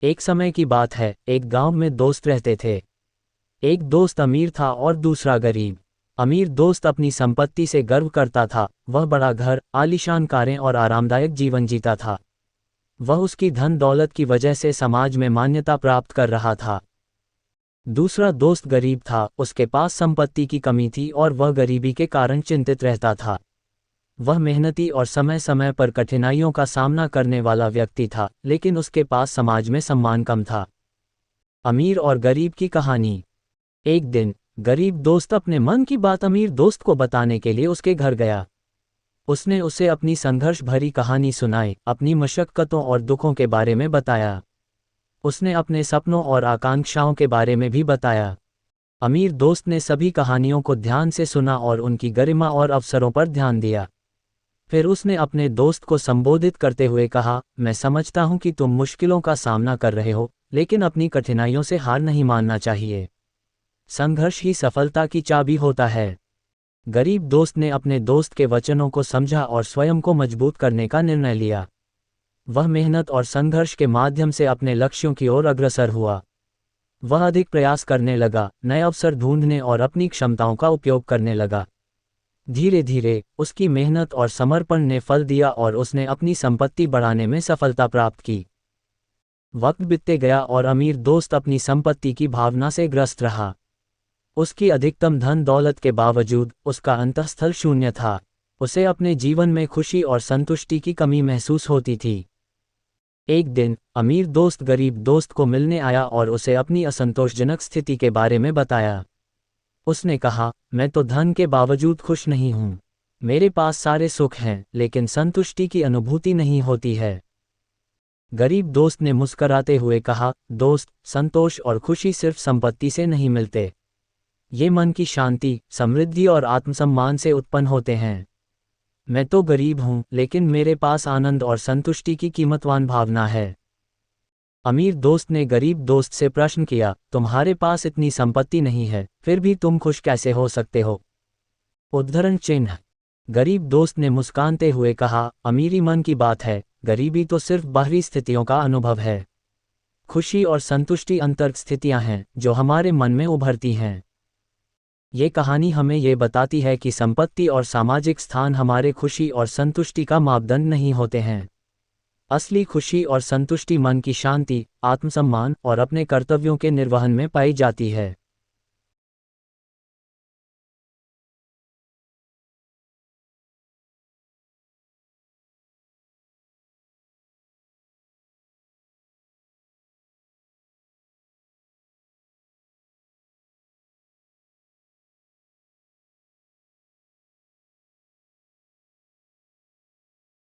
एक समय की बात है, एक गांव में दोस्त रहते थे। एक दोस्त अमीर था और दूसरा गरीब। अमीर दोस्त अपनी संपत्ति से गर्व करता था, वह बड़ा घर, आलीशान कारें और आरामदायक जीवन जीता था। वह उसकी धन दौलत की वजह से समाज में मान्यता प्राप्त कर रहा था। दूसरा दोस्त गरीब था, उसके पास संपत्ति की कमी थी और वह गरीबी के कारण चिंतित रहता था। वह मेहनती और समय समय पर कठिनाइयों का सामना करने वाला व्यक्ति था, लेकिन उसके पास समाज में सम्मान कम था। अमीर और गरीब की कहानी। एक दिन गरीब दोस्त अपने मन की बात अमीर दोस्त को बताने के लिए उसके घर गया। उसने उसे अपनी संघर्ष भरी कहानी सुनाई, अपनी मशक्कतों और दुखों के बारे में बताया। उसने अपने सपनों और आकांक्षाओं के बारे में भी बताया। अमीर दोस्त ने सभी कहानियों को ध्यान से सुना और उनकी गरिमा और अवसरों पर ध्यान दिया। फिर उसने अपने दोस्त को संबोधित करते हुए कहा, मैं समझता हूं कि तुम मुश्किलों का सामना कर रहे हो, लेकिन अपनी कठिनाइयों से हार नहीं मानना चाहिए। संघर्ष ही सफलता की चाबी होता है। गरीब दोस्त ने अपने दोस्त के वचनों को समझा और स्वयं को मजबूत करने का निर्णय लिया। वह मेहनत और संघर्ष के माध्यम से अपने लक्ष्यों की ओर अग्रसर हुआ। वह अधिक प्रयास करने लगा, नए अवसर ढूंढने और अपनी क्षमताओं का उपयोग करने लगा। धीरे धीरे उसकी मेहनत और समर्पण ने फल दिया और उसने अपनी संपत्ति बढ़ाने में सफलता प्राप्त की। वक्त बीतते गया और अमीर दोस्त अपनी संपत्ति की भावना से ग्रस्त रहा। उसकी अधिकतम धन दौलत के बावजूद उसका अंतःस्थल शून्य था। उसे अपने जीवन में खुशी और संतुष्टि की कमी महसूस होती थी। एक दिन अमीर दोस्त गरीब दोस्त को मिलने आया और उसे अपनी असंतोषजनक स्थिति के बारे में बताया। उसने कहा, मैं तो धन के बावजूद खुश नहीं हूँ। मेरे पास सारे सुख हैं, लेकिन संतुष्टि की अनुभूति नहीं होती है। गरीब दोस्त ने मुस्कराते हुए कहा, दोस्त, संतोष और खुशी सिर्फ संपत्ति से नहीं मिलते। ये मन की शांति, समृद्धि और आत्मसम्मान से उत्पन्न होते हैं। मैं तो गरीब हूँ, लेकिन मेरे पास आनंद और संतुष्टि की कीमतवान भावना है। अमीर दोस्त ने गरीब दोस्त से प्रश्न किया, तुम्हारे पास इतनी संपत्ति नहीं है, फिर भी तुम खुश कैसे हो सकते हो? उद्धरण चिन्ह। गरीब दोस्त ने मुस्कानते हुए कहा, अमीरी मन की बात है, गरीबी तो सिर्फ बाहरी स्थितियों का अनुभव है। खुशी और संतुष्टि अंतर्गत स्थितियां हैं जो हमारे मन में उभरती हैं। ये कहानी हमें ये बताती है कि संपत्ति और सामाजिक स्थान हमारे खुशी और संतुष्टि का मापदंड नहीं होते हैं। असली खुशी और संतुष्टि मन की शांति, आत्मसम्मान और अपने कर्तव्यों के निर्वहन में पाई जाती है।